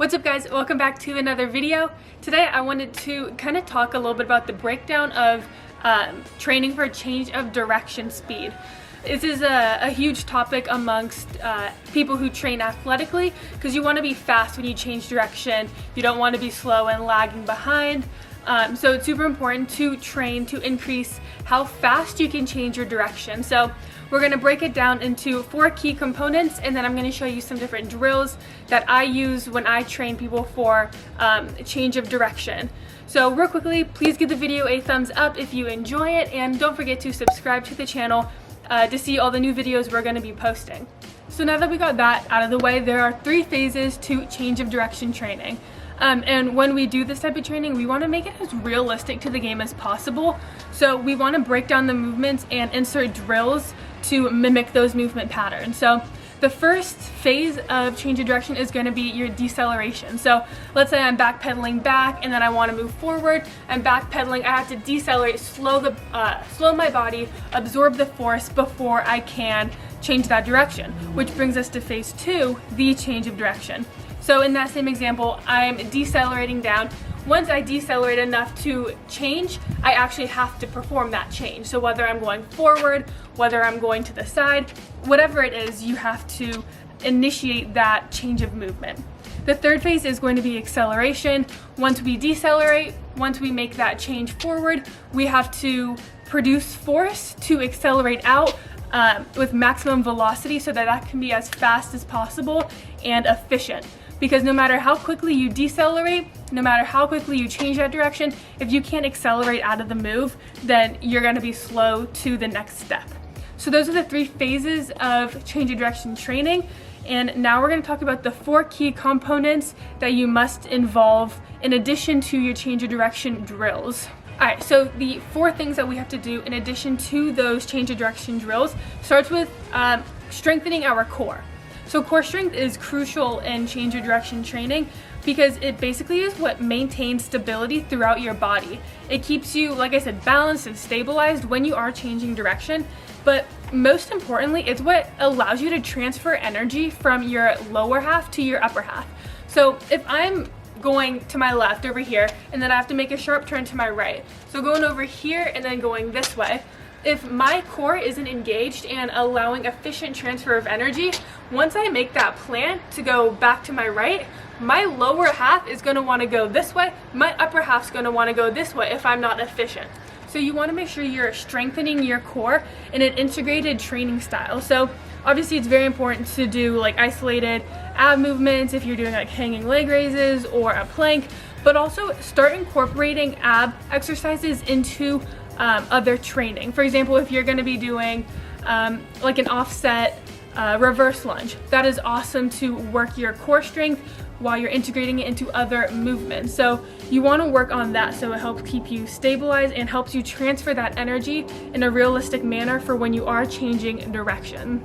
What's up guys, welcome back to another video. Today I wanted to kind of talk a little bit about the breakdown of training for change of direction speed. This is a huge topic amongst people who train athletically because you want to be fast when you change direction. You don't want to be slow and lagging behind. So it's super important to train to increase how fast you can change your direction. So we're going to break it down into 4 key components, and then I'm going to show you some different drills that I use when I train people for change of direction. So real quickly, please give the video a thumbs up if you enjoy it, and don't forget to subscribe to the channel to see all the new videos we're going to be posting. So now that we got that out of the way, there are 3 phases to change of direction training. And when we do this type of training, we want to make it as realistic to the game as possible. So we want to break down the movements and insert drills to mimic those movement patterns. So the first phase of change of direction is going to be your deceleration. So let's say I'm backpedaling back and then I want to move forward. I'm backpedaling, I have to decelerate, slow my body, absorb the force before I can change that direction, which brings us to phase 2, the change of direction. So in that same example, I'm decelerating down. Once I decelerate enough to change, I actually have to perform that change. So whether I'm going forward, whether I'm going to the side, whatever it is, you have to initiate that change of movement. The third phase is going to be acceleration. Once we decelerate, once we make that change forward, we have to produce force to accelerate out with maximum velocity so that can be as fast as possible and efficient. Because no matter how quickly you decelerate, no matter how quickly you change that direction, if you can't accelerate out of the move, then you're going to be slow to the next step. So those are the 3 phases of change of direction training. And now we're going to talk about the 4 key components that you must involve in addition to your change of direction drills. Alright, so the 4 things that we have to do in addition to those change of direction drills starts with strengthening our core. So core strength is crucial in change of direction training because it basically is what maintains stability throughout your body. It keeps you, like I said, balanced and stabilized when you are changing direction, but most importantly, it's what allows you to transfer energy from your lower half to your upper half. So if I'm going to my left over here and then I have to make a sharp turn to my right, so going over here and then going this way, if my core isn't engaged and allowing efficient transfer of energy, once I make that plan to go back to my right, my lower half is going to want to go this way, my upper half is going to want to go this way if I'm not efficient. So you want to make sure you're strengthening your core in an integrated training style. So obviously it's very important to do like isolated ab movements if you're doing like hanging leg raises or a plank, but also start incorporating ab exercises into other training. For example, if you're going to be doing like an offset reverse lunge, that is awesome to work your core strength while you're integrating it into other movements. So you want to work on that so it helps keep you stabilized and helps you transfer that energy in a realistic manner for when you are changing direction.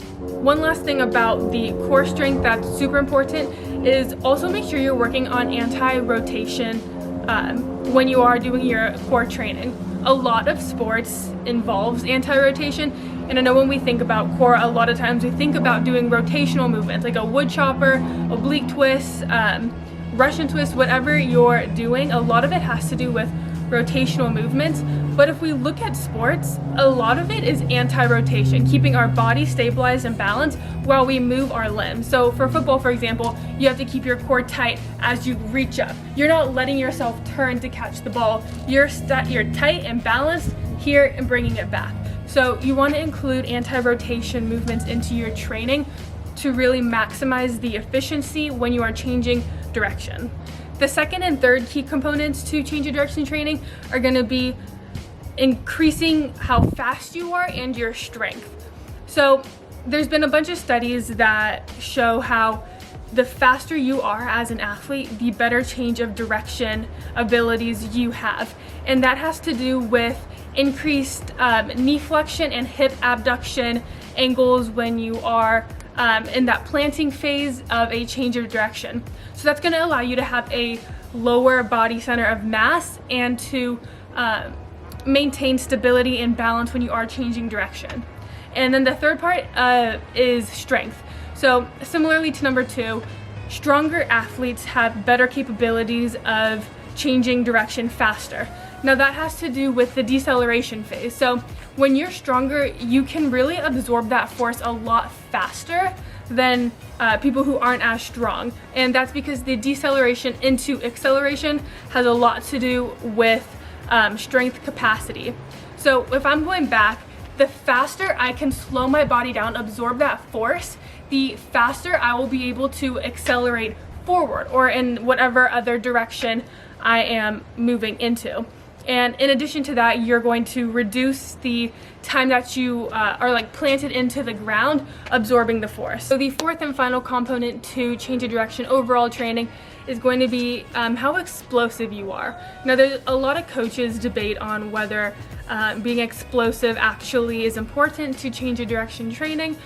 One last thing about the core strength that's super important is also make sure you're working on anti-rotation when you are doing your core training. A lot of sports involves anti-rotation, and I know when we think about core, a lot of times we think about doing rotational movements like a wood chopper, oblique twist, Russian twist, whatever you're doing, a lot of it has to do with rotational movements. But if we look at sports, a lot of it is anti-rotation, keeping our body stabilized and balanced while we move our limbs. So for football, for example, you have to keep your core tight as you reach up. You're not letting yourself turn to catch the ball. You're tight and balanced here and bringing it back. So you want to include anti-rotation movements into your training to really maximize the efficiency when you are changing direction. The second and third key components to change of direction training are going to be increasing how fast you are and your strength. So there's been a bunch of studies that show how the faster you are as an athlete, the better change of direction abilities you have. And that has to do with increased knee flexion and hip abduction angles when you are in that planting phase of a change of direction. So that's going to allow you to have a lower body center of mass and to maintain stability and balance when you are changing direction. And then the third part is strength. So similarly to number 2, stronger athletes have better capabilities of changing direction faster. Now that has to do with the deceleration phase. So when you're stronger, you can really absorb that force a lot faster than people who aren't as strong. And that's because the deceleration into acceleration has a lot to do with strength capacity. So if I'm going back, the faster I can slow my body down, absorb that force, the faster I will be able to accelerate forward or in whatever other direction I am moving into. And in addition to that, you're going to reduce the time that you are like planted into the ground, absorbing the force. So the fourth and final component to change of direction overall training is going to be how explosive you are. Now there's a lot of coaches debate on whether being explosive actually is important to change of direction training.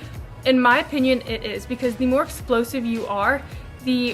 In my opinion, it is, because the more explosive you are, the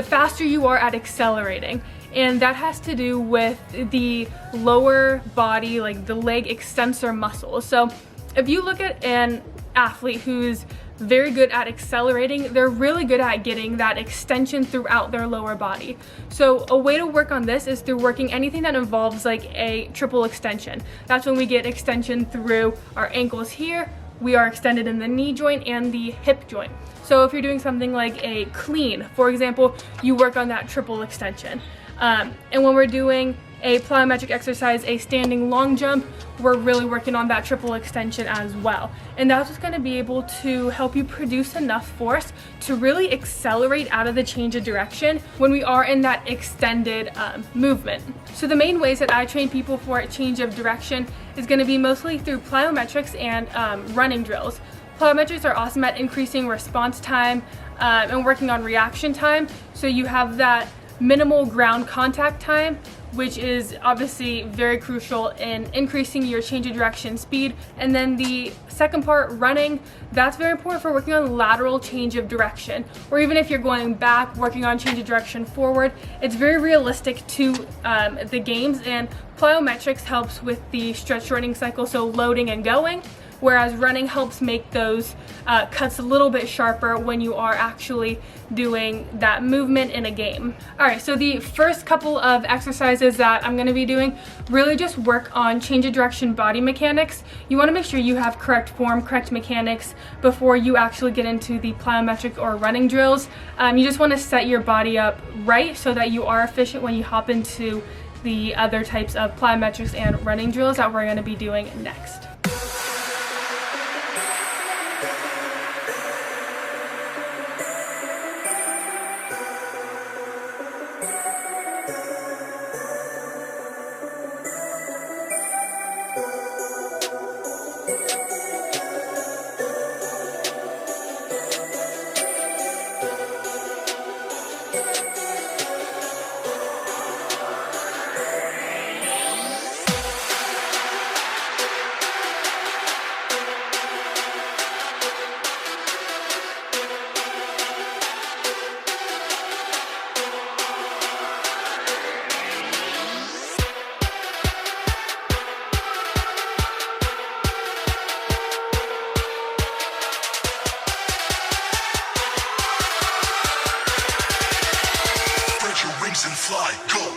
faster you are at accelerating. And that has to do with the lower body, like the leg extensor muscle. So if you look at an athlete who's very good at accelerating, they're really good at getting that extension throughout their lower body. So a way to work on this is through working anything that involves like a triple extension. That's when we get extension through our ankles here, we are extended in the knee joint and the hip joint. So if you're doing something like a clean, for example, you work on that triple extension. And when we're doing a plyometric exercise, a standing long jump, we're really working on that triple extension as well. And that's what's going to be able to help you produce enough force to really accelerate out of the change of direction when we are in that extended movement. So the main ways that I train people for a change of direction is going to be mostly through plyometrics and running drills. Plyometrics are awesome at increasing response time and working on reaction time. So you have that minimal ground contact time, which is obviously very crucial in increasing your change of direction speed. And then the second part, running, that's very important for working on lateral change of direction. Or even if you're going back, working on change of direction forward, it's very realistic to the games, and plyometrics helps with the stretch shortening cycle, so loading and going. Whereas running helps make those cuts a little bit sharper when you are actually doing that movement in a game. All right, so the first couple of exercises that I'm gonna be doing really just work on change of direction body mechanics. You wanna make sure you have correct form, correct mechanics before you actually get into the plyometric or running drills. You just wanna set your body up right so that you are efficient when you hop into the other types of plyometrics and running drills that we're gonna be doing next. And fly, go!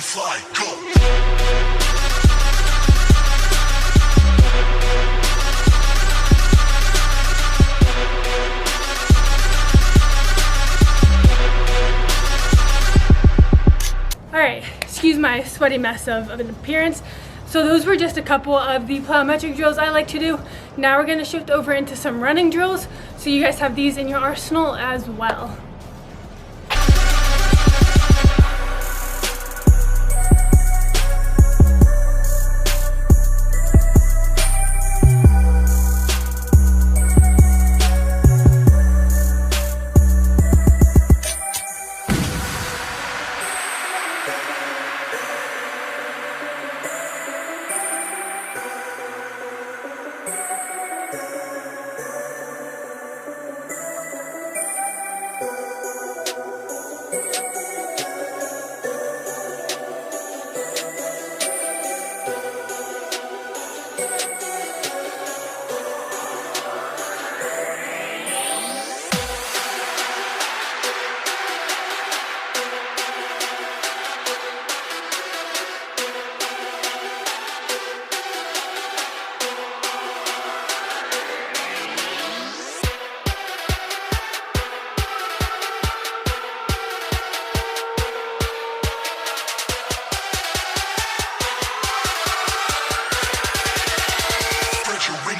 fly, go. Alright, excuse my sweaty mess of an appearance. So those were just a couple of the plyometric drills I like to do. Now we're going to shift over into some running drills, so you guys have these in your arsenal as well.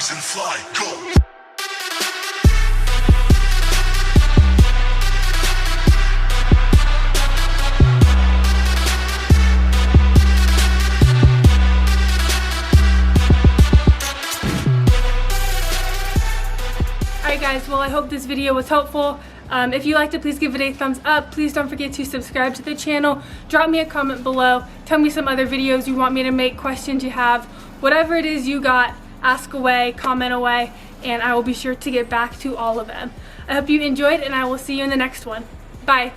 And fly, go. Alright guys, well I hope this video was helpful. If you liked it, please give it a thumbs up. Please don't forget to subscribe to the channel. Drop me a comment below. Tell me some other videos you want me to make, questions you have. Whatever it is you got, ask away, comment away, and I will be sure to get back to all of them. I hope you enjoyed, and I will see you in the next one. Bye.